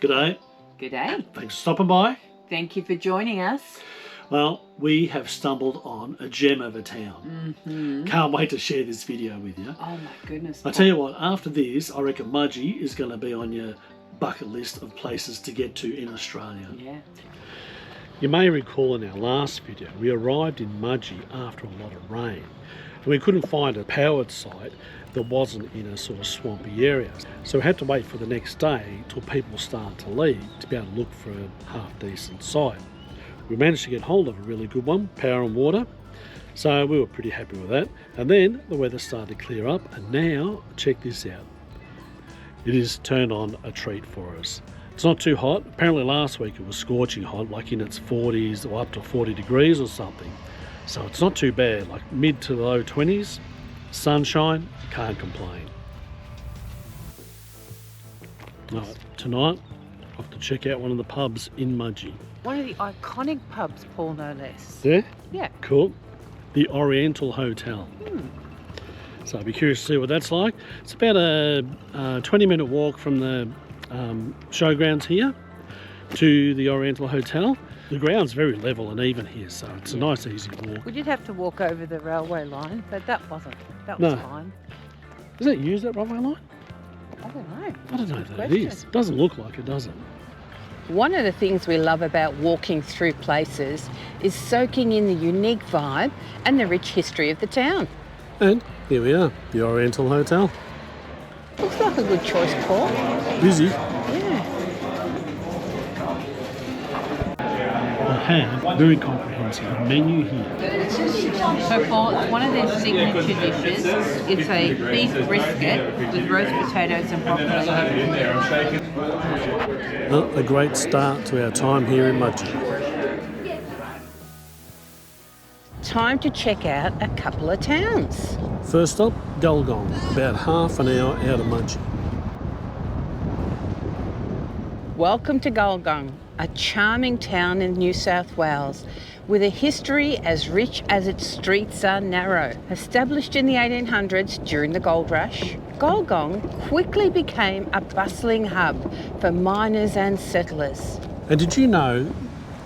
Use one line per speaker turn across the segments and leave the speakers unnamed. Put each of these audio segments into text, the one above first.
G'day.
G'day.
Thanks for stopping by.
Thank you for joining us.
Well, we have stumbled on a gem of a town. Can't wait to share this video with you.
Oh my goodness.
I tell you what, after this, I reckon Mudgee is going to be on your bucket list of places to get to in Australia.
Yeah.
You may recall in our last video, we arrived in Mudgee after a lot of rain. And we couldn't find a powered site that wasn't in a sort of swampy area. So we had to wait for the next day till people started to leave to be able to look for a half decent site. We managed to get hold of a really good one, power and water. So we were pretty happy with that. And then the weather started to clear up, and now check this out. It is turned on a treat for us. It's not too hot. Apparently last week it was scorching hot, like in its 40s or up to 40 degrees or something. So it's not too bad, like mid to low 20s, sunshine, can't complain. Right, tonight, I have to check out one of the pubs in Mudgee.
One of the iconic pubs, Paul, no less.
Yeah?
Yeah.
Cool. The Oriental Hotel. So I'll be curious to see what that's like. It's about a 20-minute walk from the Showgrounds here to the Oriental Hotel. The ground's very level and even here, so it's a nice, easy walk.
We did have to walk over the railway line, but that was fine.
Does that use that railway line?
I don't know.
I don't know if that is. It doesn't look like it, does it?
One of the things we love about walking through places is soaking in the unique vibe and the rich history of the town.
And here we are, the Oriental Hotel.
Looks like a good choice, Paul.
Busy.
Yeah.
They have a very comprehensive menu here.
So Paul, it's one of their signature dishes. It's a beef brisket with roast potatoes and broccoli.
Well, a great start to our time here in Mudgee.
Time to check out a couple of towns.
First stop, Gulgong, about half an hour out of Mudgee.
Welcome to Gulgong, a charming town in New South Wales with a history as rich as its streets are narrow. Established in the 1800s during the gold rush, Gulgong quickly became a bustling hub for miners and settlers.
And did you know,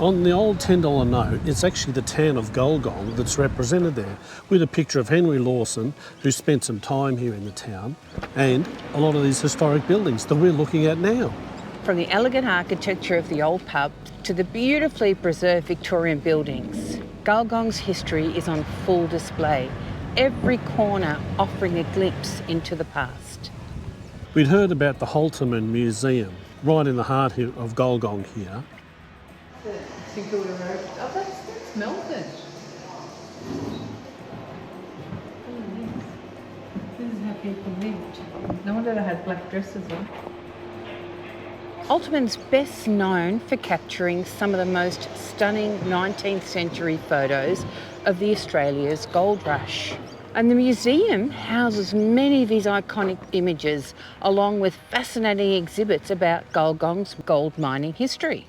on the old $10 note, it's actually the town of Gulgong that's represented there, with a picture of Henry Lawson, who spent some time here in the town, and a lot of these historic buildings that we're looking at now.
From the elegant architecture of the old pub to the beautifully preserved Victorian buildings, Gulgong's history is on full display, every corner offering a glimpse into the past.
We'd heard about the Holterman Museum, right in the heart of Gulgong here.
I think it would have oh, that's Melbourne. This is how people lived. No wonder they had black dresses on. Holterman's best known for capturing some of the most stunning 19th century photos of the Australia's gold rush. And the museum houses many of these iconic images, along with fascinating exhibits about Gulgong's gold mining history.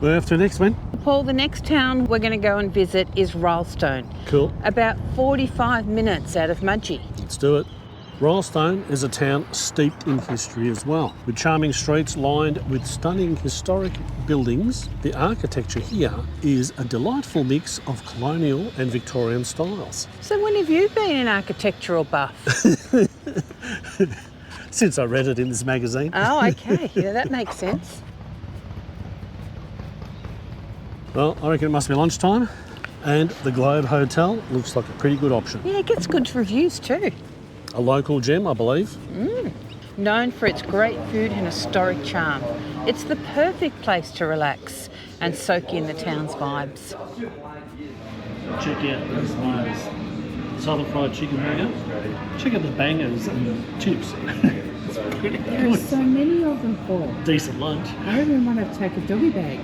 We're off to the next one.
Paul, the next town we're going to go and visit is Rylstone.
Cool.
About 45 minutes out of Mudgee.
Let's do it. Rylstone is a town steeped in history as well, with charming streets lined with stunning historic buildings. The architecture here is a delightful mix of colonial and Victorian styles.
So when have you been an architectural buff?
Since I read it in this magazine.
Oh, okay. Yeah, that makes sense.
Well, I reckon it must be lunchtime, and the Globe Hotel looks like a pretty good option.
Yeah, it gets good reviews too.
A local gem, I believe.
Known for its great food and historic charm, it's the perfect place to relax and soak in the town's vibes.
Check out this nice southern fried chicken burger. Check out the bangers and chips. It's pretty good.
There are so many of them, Paul.
Decent lunch.
I even want to take a doggy bag.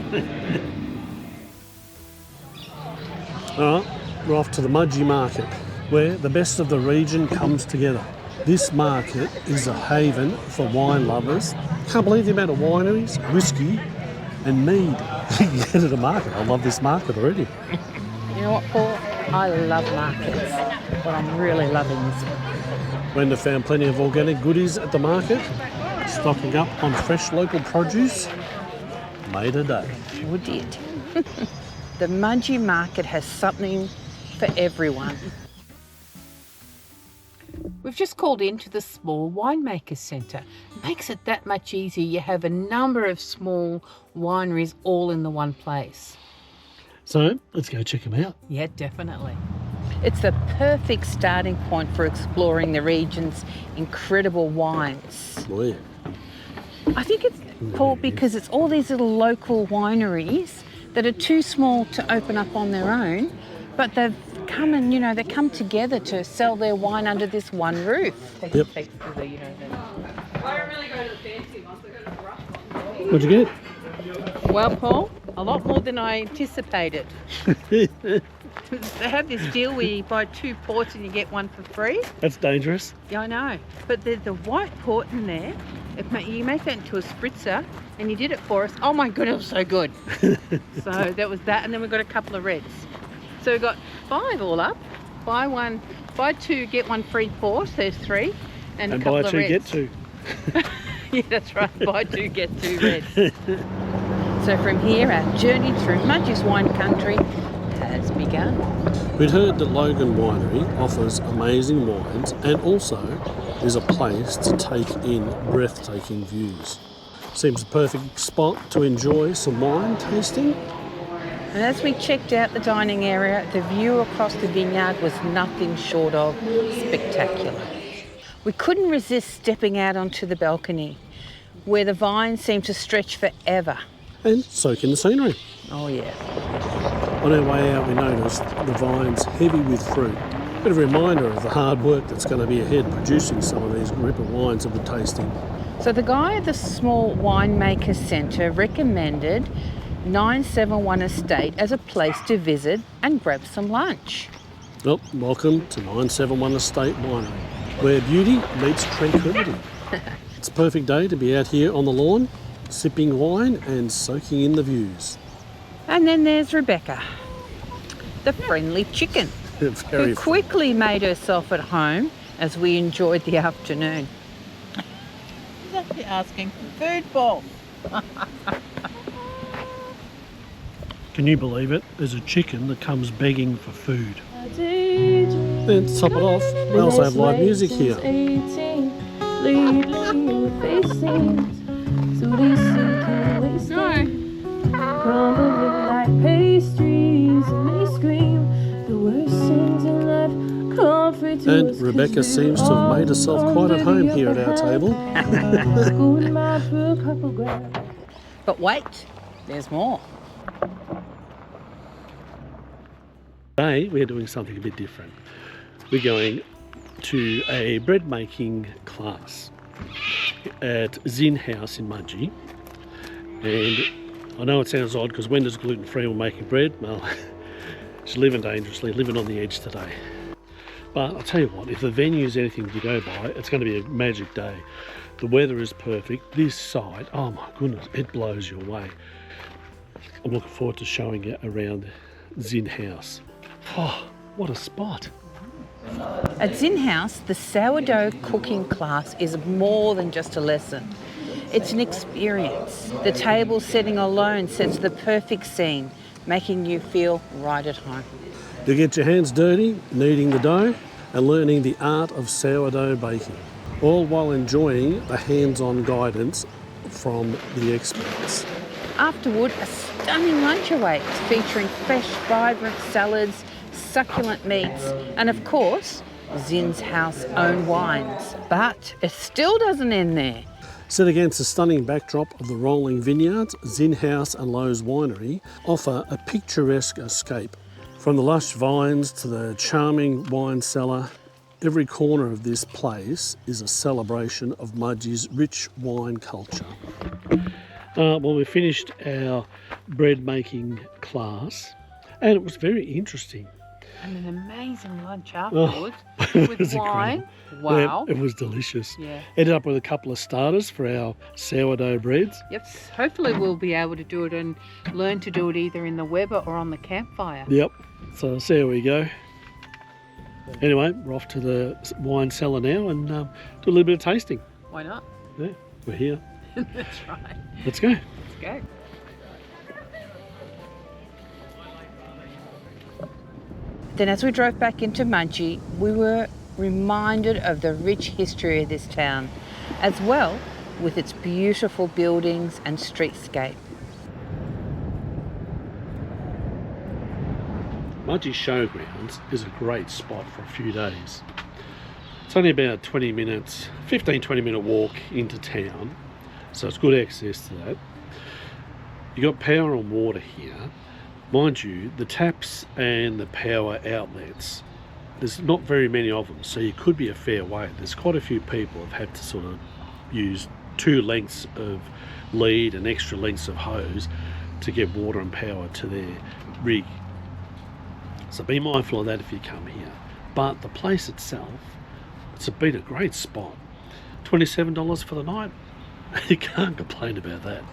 All right, we're off to the Mudgee market, where the best of the region comes together. This market is a haven for wine lovers. Can't believe the amount of wineries, whiskey and mead you can get at a market. I love this market already.
You know what, Paul? I love markets, but I'm really loving this one.
Brenda found plenty of organic goodies at the market. Stocking up on fresh local produce made a day.
Sure did. The Mudgee market has something for everyone. We've just called into the small winemaker centre. Makes it that much easier. You have a number of small wineries all in the one place.
So let's go check them out.
Yeah, definitely. It's the perfect starting point for exploring the region's incredible wines.
Oh, yeah.
I think it's called because it's all these little local wineries that are too small to open up on their own, but they've come and, they come together to sell their wine under this one roof.
Yep.
I don't really go to the fancy ones, I go to the rough ones.
What'd you get?
Well, Paul, a lot more than I anticipated. They have this deal where you buy 2 ports and you get 1 for free.
That's dangerous.
Yeah, I know. But there's the white port in there. You make that into a spritzer, and you did it for us. Oh my god, it was so good. So that was that, and then we got a couple of reds. So we got 5 all up. Buy 2, get 1 free port. There's 3, and a couple of reds.
And buy 2, get 2.
Yeah, that's right. Buy 2, get 2 reds. So from here, our journey through Mudgee's wine country has begun.
We'd heard that Logan Winery offers amazing wines and also is a place to take in breathtaking views. Seems a perfect spot to enjoy some wine tasting.
And as we checked out the dining area, the view across the vineyard was nothing short of spectacular. We couldn't resist stepping out onto the balcony, where the vines seemed to stretch forever.
And soak in the scenery.
Oh yeah.
On our way out, we noticed the vines heavy with fruit. Bit of a reminder of the hard work that's going to be ahead producing some of these gripper wines that we're tasting.
So the guy at the small winemaker centre recommended 971 Estate as a place to visit and grab some lunch.
Well, welcome to 971 Estate Winery, where beauty meets tranquility. It's a perfect day to be out here on the lawn, sipping wine and soaking in the views.
And then there's Rebecca, the friendly chicken, who quickly made herself at home as we enjoyed the afternoon. Exactly asking for food, Paul.
Can you believe it? There's a chicken that comes begging for food. Then to top it off, we also have live music here. And Rebecca seems to have made herself quite at home here at our table.
But wait, there's more.
Today we're doing something a bit different. We're going to a bread making class at Zin House in Mudgee. And I know it sounds odd because Wenda's gluten-free or making bread. Well, she's living dangerously, living on the edge today. But I'll tell you what, if the venue's anything to go by, it's going to be a magic day. The weather is perfect. This site, oh my goodness, it blows you away. I'm looking forward to showing you around Zin House. Oh, what a spot.
At Zin House, the sourdough cooking class is more than just a lesson. It's an experience. The table setting alone sets the perfect scene, making you feel right at home.
You get your hands dirty, kneading the dough and learning the art of sourdough baking, all while enjoying the hands-on guidance from the experts.
Afterward, a stunning lunch awaits, featuring fresh, vibrant salads, succulent meats, and of course, Zin's House own wines. But it still doesn't end there.
Set against the stunning backdrop of the rolling vineyards, Zin House and Lowe's Winery offer a picturesque escape. From the lush vines to the charming wine cellar, every corner of this place is a celebration of Mudgee's rich wine culture. Well, we finished our bread making class and it was very interesting.
And an amazing lunch afterwards with wine.
Incredible.
Wow.
It was delicious.
Yeah.
Ended up with a couple of starters for our sourdough breads.
Yep. Hopefully we'll be able to do it and learn to do it either in the Weber or on the campfire.
Yep. So see how we go. Anyway, we're off to the wine cellar now and do a little bit of tasting.
Why not?
Yeah. We're here.
That's right.
Let's go.
Let's go. Then as we drove back into Mudgee, we were reminded of the rich history of this town, as well with its beautiful buildings and streetscape.
Mudgee Showgrounds is a great spot for a few days. It's only about 20 minutes, 15-20 minute walk into town, so it's good access to that. You got power and water here. Mind you, the taps and the power outlets, there's not very many of them, so you could be a fair way. There's quite a few people have had to sort of use 2 lengths of lead and extra lengths of hose to get water and power to their rig. So be mindful of that if you come here. But the place itself, it's been a great spot. $27 for the night, you can't complain about that.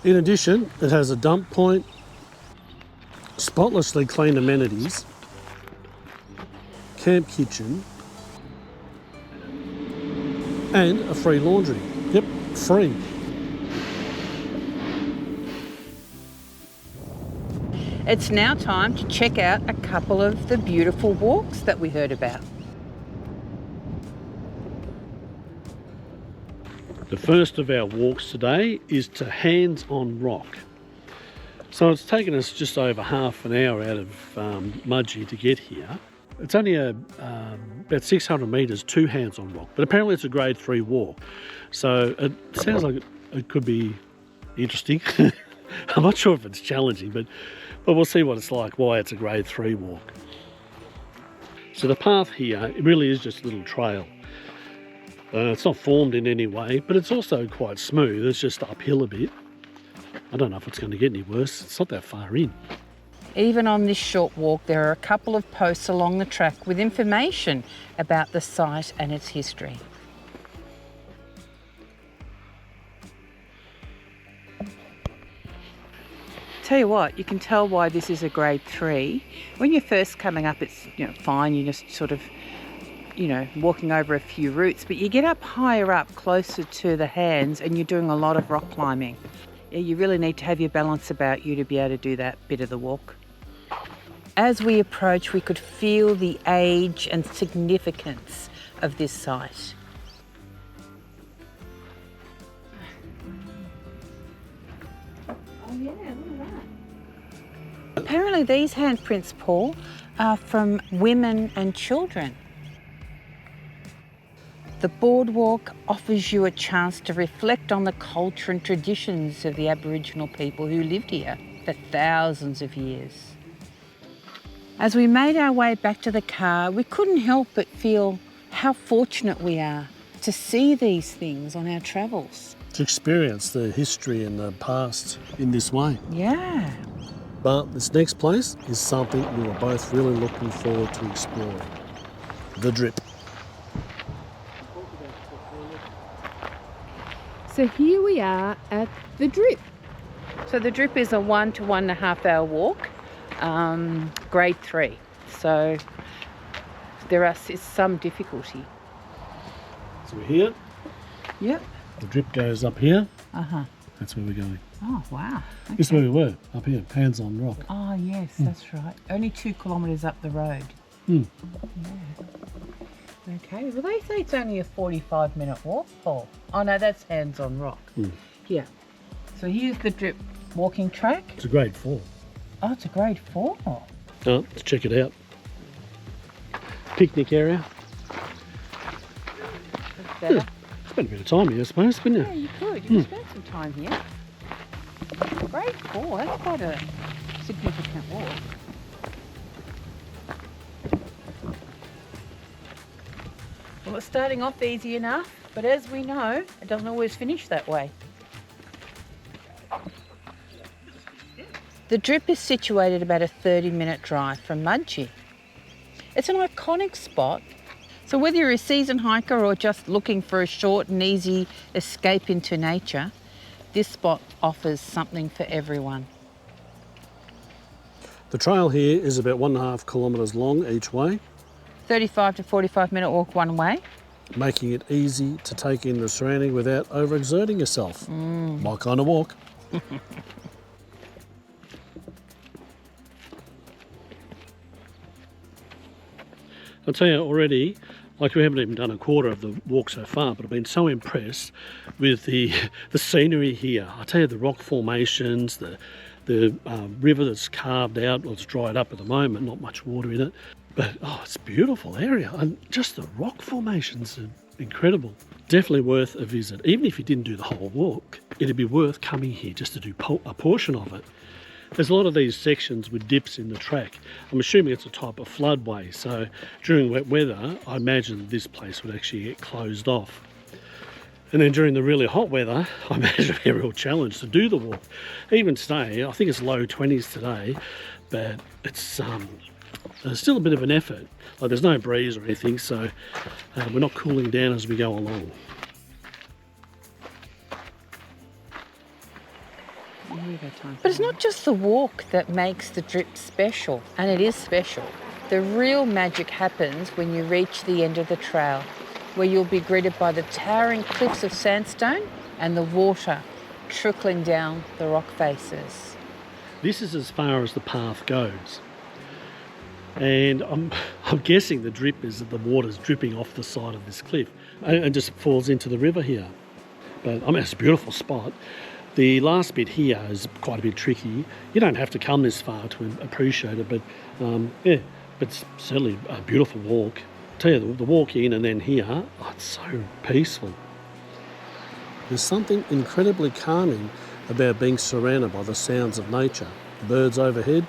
In addition, it has a dump point, spotlessly clean amenities, camp kitchen, and a free laundry. Yep, free.
It's now time to check out a couple of the beautiful walks that we heard about.
The first of our walks today is to Hands on Rock. So it's taken us just over half an hour out of Mudgee to get here. It's only about 600 metres to Hands on Rock, but apparently it's a grade 3 walk. So it sounds like it could be interesting. I'm not sure if it's challenging, but we'll see what it's like, why it's a grade 3 walk. So the path here, it really is just a little trail. It's not formed in any way, but it's also quite smooth. It's just uphill a bit. I don't know if it's going to get any worse. It's not that far in.
Even on this short walk, there are a couple of posts along the track with information about the site and its history. Tell you what, you can tell why this is a grade 3. When you're first coming up, it's fine. You just sort of walking over a few routes, but you get up higher up, closer to the hands, and you're doing a lot of rock climbing. Yeah, you really need to have your balance about you to be able to do that bit of the walk. As we approach, we could feel the age and significance of this site. Oh yeah, look at that. Apparently these handprints, Paul, are from women and children. The boardwalk offers you a chance to reflect on the culture and traditions of the Aboriginal people who lived here for thousands of years. As we made our way back to the car, we couldn't help but feel how fortunate we are to see these things on our travels.
To experience the history and the past in this way.
Yeah.
But this next place is something we were both really looking forward to exploring. The Drip.
So here we are at the Drip.
So the Drip is a 1 to 1.5 hour walk, grade 3. So there is some difficulty.
So we're here.
Yep.
The Drip goes up here.
Uh-huh.
That's where we're going.
Oh, wow. Okay.
This is where we were, up here, Hands on Rock.
Oh, yes, that's right. Only 2 kilometres up the road.
Mm.
Yeah. Okay, well they say it's only a 45-minute walk, Paul. Oh no, that's Hands on Rock.
Mm.
Yeah. So here's the Drip walking track.
It's a grade 4.
Oh, it's a grade 4.
Oh, let's check it out. Picnic area.
That's better.
Spent a bit of time here, I suppose, couldn't you?
Yeah, you could. You could spend some time here. Grade 4, that's quite a significant walk. Well, it's starting off easy enough, but as we know, it doesn't always finish that way. The Drip is situated about a 30-minute drive from Mudgee. It's an iconic spot, so whether you're a seasoned hiker or just looking for a short and easy escape into nature, this spot offers something for everyone.
The trail here is about 1.5 kilometres long each way.
35 to 45-minute walk one way.
making it easy to take in the surrounding without overexerting yourself. My kind of walk. I'll tell you already, like we haven't even done a quarter of the walk so far, but I've been so impressed with the scenery here. I tell you, the rock formations, the river that's carved out, well, it's dried up at the moment, not much water in it, but oh, it's a beautiful area, and just the rock formations are incredible. Definitely worth a visit. Even if you didn't do the whole walk, it'd be worth coming here just to do a portion of it. There's a lot of these sections with dips in the track. I'm assuming it's a type of floodway, so during wet weather, I imagine this place would actually get closed off. And then during the really hot weather, I imagine it'd be a real challenge to do the walk. Even today, I think it's low 20s today, but it's still a bit of an effort. Like, there's no breeze or anything, so we're not cooling down as we go along.
But it's not just the walk that makes the drip special, and it is special. The real magic happens when you reach the end of the trail, where you'll be greeted by the towering cliffs of sandstone and the water trickling down the rock faces.
This is as far as the path goes. And I'm guessing the drip is that the water's dripping off the side of this cliff and just falls into the river here. But I mean, it's a beautiful spot. The last bit here is quite a bit tricky. You don't have to come this far to appreciate it, but yeah, but it's certainly a beautiful walk. I tell you, the walk in and then here, oh, it's so peaceful. There's something incredibly calming about being surrounded by the sounds of nature. The birds overhead,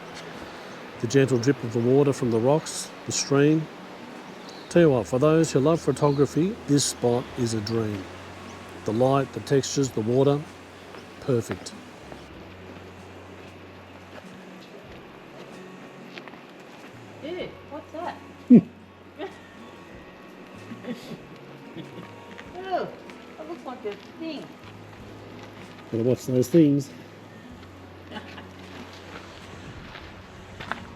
the gentle drip of the water from the rocks, the stream. Tell you what, for those who love photography, this spot is a dream. The light, the textures, the water, perfect.
Ew, what's that? Oh, that looks like a thing.
Gotta watch those things.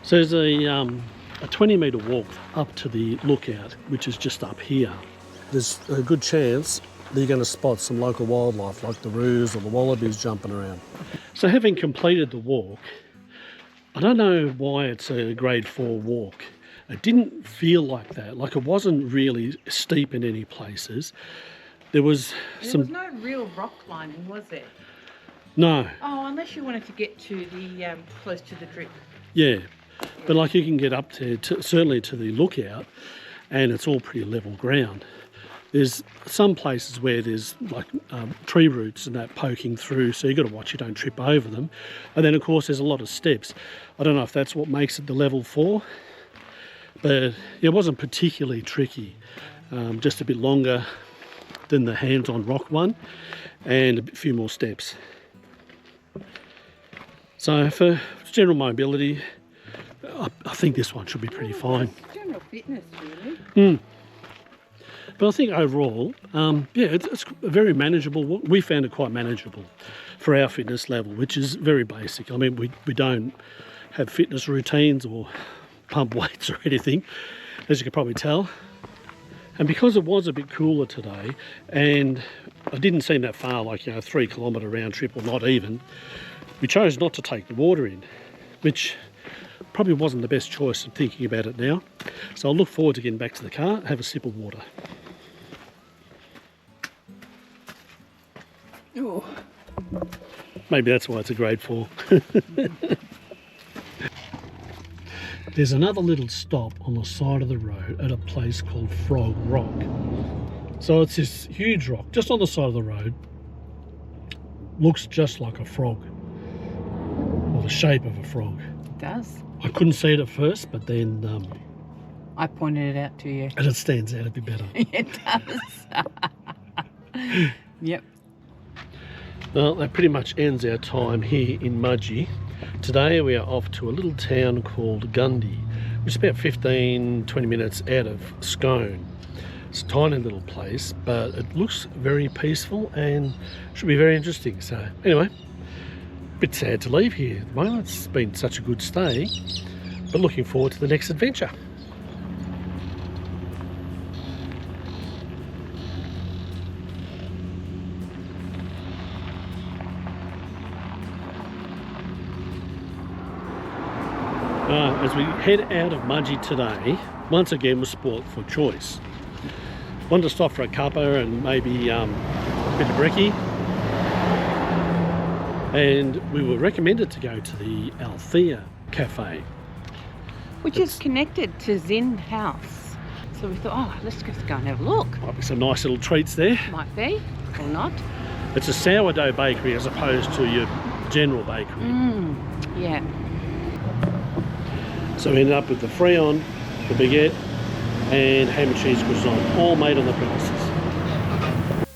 So there's a 20-metre walk up to the lookout, which is just up here. There's a good chance that you're going to spot some local wildlife like the roos or the wallabies jumping around. So having completed the walk, I don't know why it's a grade 4 walk. It didn't feel like that. Like, it wasn't really steep in any places. There was
no real rock climbing, was there?
No.
Oh, unless you wanted to get to the close to the drip.
Yeah, but like you can get up to certainly to the lookout, and it's all pretty level ground. There's some places where there's like tree roots and that poking through, so you've got to watch you don't trip over them. And then of course there's a lot of steps. I don't know if that's what makes it the level 4, but it wasn't particularly tricky. Just a bit longer than the hands-on rock one, and a few more steps. So for general mobility, I think this one should be pretty fine.
General fitness, really.
But I think overall, yeah, it's a very manageable. We found it quite manageable for our fitness level, which is very basic. I mean, we don't have fitness routines or pump weights or anything, as you can probably tell. And because it was a bit cooler today, and I didn't seem that far, like, 3 kilometre round trip or not even, we chose not to take the water in, which probably wasn't the best choice in thinking about it now. So I'll look forward to getting back to the car and have a sip of water.
Oh.
Maybe that's why it's a grade 4. There's another little stop on the side of the road at a place called Frog Rock. So it's this huge rock just on the side of the road. Looks just like a frog, or the shape of a frog.
It does.
I couldn't see it at first, but then
I pointed it out to you.
and it stands out a bit better.
It does. Yep.
Well, that pretty much ends our time here in Mudgee. Today we are off to a little town called Gulgong, which is about 15-20 minutes out of Scone. It's a tiny little place, but it looks very peaceful and should be very interesting. So anyway, a bit sad to leave here at the moment. It's been such a good stay, but looking forward to the next adventure. As we head out of Mudgee today, once again was sport for choice. Wanted to stop for a cuppa and maybe a bit of brekkie. And we were recommended to go to the Althea Cafe.
Which is connected to Zin House. So we thought, oh, let's just go and have a look.
Might be some nice little treats there.
Might be, or not.
It's a sourdough bakery as opposed to your general bakery.
Yeah.
So we ended up with the Freon, the baguette, and ham and cheese croissant, all made on the premises.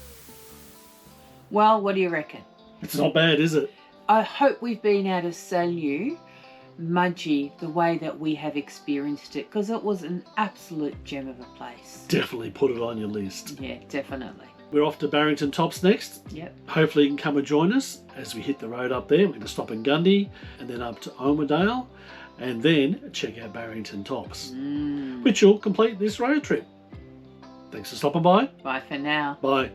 Well, what do you reckon?
It's not bad, is it?
I hope we've been able to sell you Mudgee the way that we have experienced it, because it was an absolute gem of a place.
Definitely put it on your list.
Yeah, definitely.
We're off to Barrington Tops next.
Yep.
Hopefully you can come and join us as we hit the road up there. We're going to stop in Gundy and then up to Omerdale and then check out Barrington Tops, which will complete this road trip. Thanks for stopping by.
Bye for now.
Bye.